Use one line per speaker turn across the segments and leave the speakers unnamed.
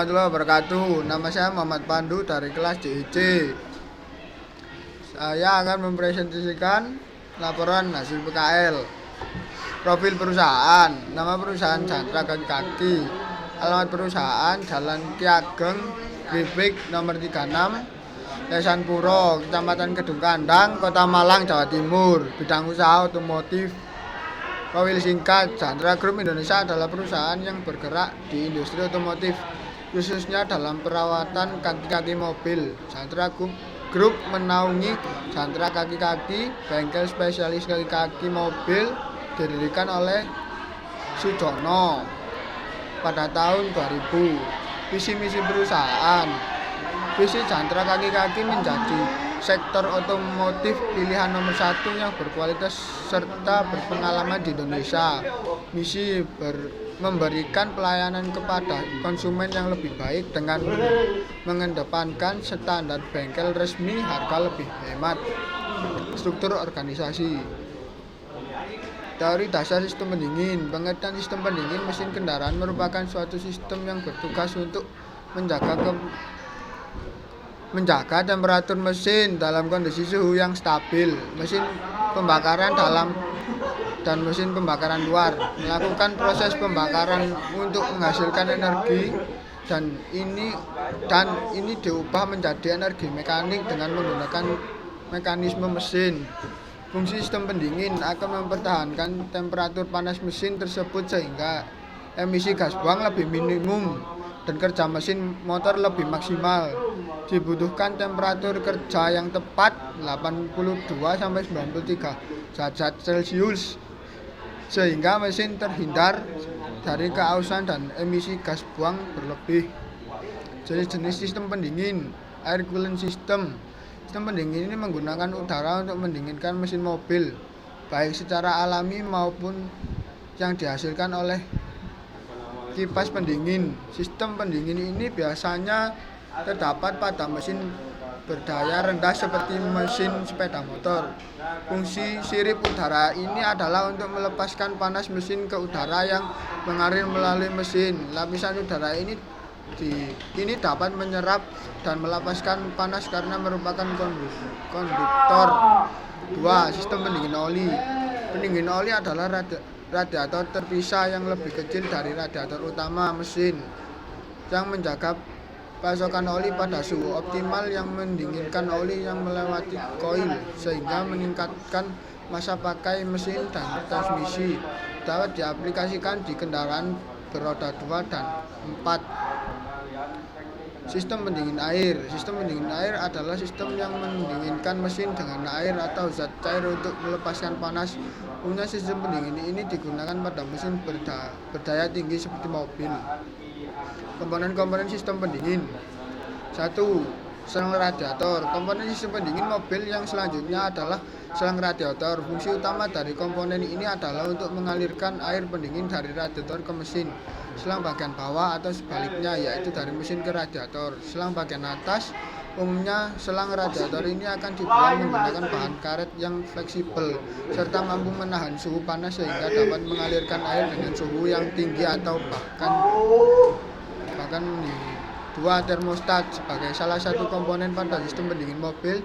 Warahmatullahi wabarakatuh. Nama saya Muhammad Pandu dari kelas JIC. Saya akan mempresentasikan laporan hasil PKL. Profil perusahaan, nama perusahaan Chandra Kaki Kaki. Alamat perusahaan Jalan Ki Ageng, Gribik nomor 36, Lesan Puro, Kecamatan Kedung Kandang, Kota Malang, Jawa Timur. Bidang usaha otomotif. Profil singkat, Chandra Group Indonesia adalah perusahaan yang bergerak di industri otomotif, khususnya dalam perawatan kaki-kaki mobil. Chandra Group menaungi Chandra Kaki-Kaki, bengkel spesialis kaki-kaki mobil didirikan oleh Sujono pada tahun 2000. Visi misi perusahaan. Visi Chandra Kaki-Kaki menjadi sektor otomotif pilihan nomor 1 yang berkualitas serta berpengalaman di Indonesia. Misi memberikan pelayanan kepada konsumen yang lebih baik dengan mengedepankan standar bengkel resmi, harga lebih hemat. Struktur organisasi. Teori dasar sistem pendingin. Pengertian sistem pendingin mesin kendaraan merupakan suatu sistem yang bertugas untuk menjaga temperatur mesin dalam kondisi suhu yang stabil. Mesin pembakaran dalam dan mesin pembakaran luar melakukan proses pembakaran untuk menghasilkan energi dan ini diubah menjadi energi mekanik dengan menggunakan mekanisme mesin. Fungsi sistem pendingin akan mempertahankan temperatur panas mesin tersebut sehingga emisi gas buang lebih minimum dan kerja mesin motor lebih maksimal. Dibutuhkan temperatur kerja yang tepat 82-93 derajat Celcius sehingga mesin terhindar dari keausan dan emisi gas buang berlebih. Jenis-jenis sistem pendingin. Air cooling system. Sistem pendingin ini menggunakan udara untuk mendinginkan mesin mobil, baik secara alami maupun yang dihasilkan oleh kipas pendingin. Sistem pendingin ini biasanya terdapat pada mesin berdaya rendah seperti mesin sepeda motor. Fungsi sirip udara ini adalah untuk melepaskan panas mesin ke udara yang mengalir melalui mesin. Lapisan udara ini dapat menyerap dan melepaskan panas karena merupakan konduktor. 2. Sistem pendingin oli. Pendingin oli adalah radiator terpisah yang lebih kecil dari radiator utama mesin yang menjaga pasokan oli pada suhu optimal yang mendinginkan oli yang melewati koil sehingga meningkatkan masa pakai mesin dan transmisi. Dapat diaplikasikan di kendaraan beroda 2 dan 4. Sistem pendingin air. Sistem pendingin air adalah sistem yang mendinginkan mesin dengan air atau zat cair untuk melepaskan panas. Umumnya sistem pendingin ini digunakan pada mesin berdaya tinggi seperti mobil. Komponen-komponen sistem pendingin. 1. Selang radiator. Komponen sistem pendingin mobil yang selanjutnya adalah selang radiator. Fungsi utama dari komponen ini adalah untuk mengalirkan air pendingin dari radiator ke mesin. Selang bagian bawah atau sebaliknya, yaitu dari mesin ke radiator. Selang bagian atas. Umumnya selang radiator ini akan dibuat menggunakan bahan karet yang fleksibel serta mampu menahan suhu panas sehingga dapat mengalirkan air dengan suhu yang tinggi atau bahkan 2. Termostat. Sebagai salah satu komponen pada sistem pendingin mobil,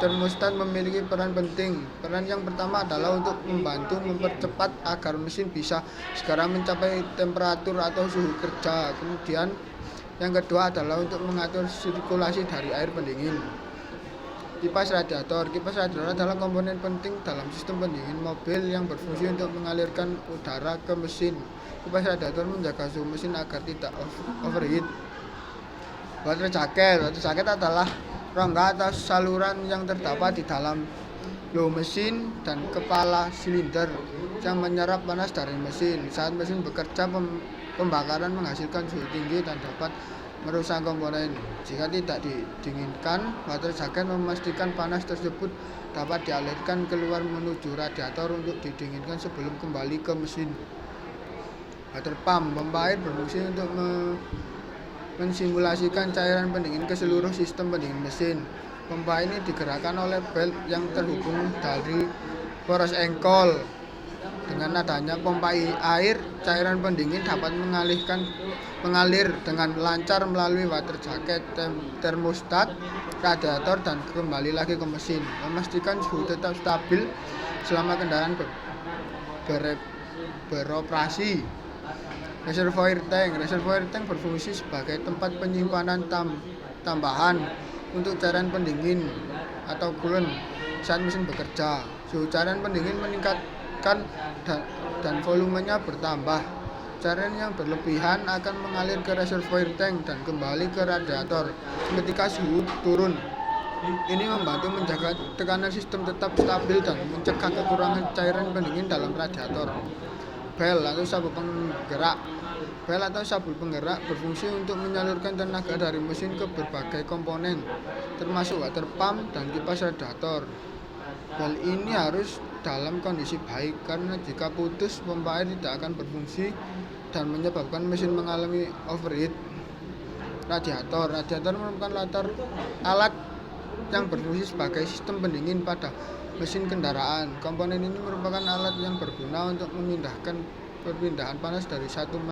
termostat memiliki peran penting. Peran yang pertama adalah untuk membantu mempercepat agar mesin bisa segera mencapai temperatur atau suhu kerja. Kemudian yang kedua adalah untuk mengatur sirkulasi dari air pendingin. Kipas radiator. Kipas radiator adalah komponen penting dalam sistem pendingin mobil yang berfungsi untuk mengalirkan udara ke mesin. Kipas radiator menjaga suhu mesin agar tidak overheat. Water jacket. Water jacket adalah rongga atau saluran yang terdapat di dalam mesin dan kepala silinder yang menyerap panas dari mesin. Saat mesin bekerja, pembakaran menghasilkan suhu tinggi dan dapat merusak komponen. Jika tidak didinginkan, water jacket memastikan panas tersebut dapat dialirkan keluar menuju radiator untuk didinginkan sebelum kembali ke mesin. Water pump. Pompa air berfungsi untuk mensimulasikan cairan pendingin ke seluruh sistem pendingin mesin. Pompa ini digerakkan oleh belt yang terhubung dari poros engkol Dengan adanya pompa air, cairan pendingin dapat mengalir dengan lancar melalui water jacket, termostat, radiator, dan kembali lagi ke mesin. Memastikan suhu tetap stabil selama kendaraan beroperasi. Reservoir tank berfungsi sebagai tempat penyimpanan tambahan untuk cairan pendingin atau coolant saat mesin bekerja. Suhu cairan pendingin meningkatkan dan volumenya bertambah. Cairan yang berlebihan akan mengalir ke reservoir tank dan kembali ke radiator ketika suhu turun. Ini membantu menjaga tekanan sistem tetap stabil dan mencegah kekurangan cairan pendingin dalam radiator. Bel atau sabuk penggerak berfungsi untuk menyalurkan tenaga dari mesin ke berbagai komponen, termasuk water pump dan kipas radiator. Bel ini harus dalam kondisi baik karena jika putus, pompa air tidak akan berfungsi dan menyebabkan mesin mengalami overheat. Radiator merupakan alat yang berfungsi sebagai sistem pendingin pada mesin kendaraan. Komponen ini merupakan alat yang berguna untuk perpindahan panas dari satu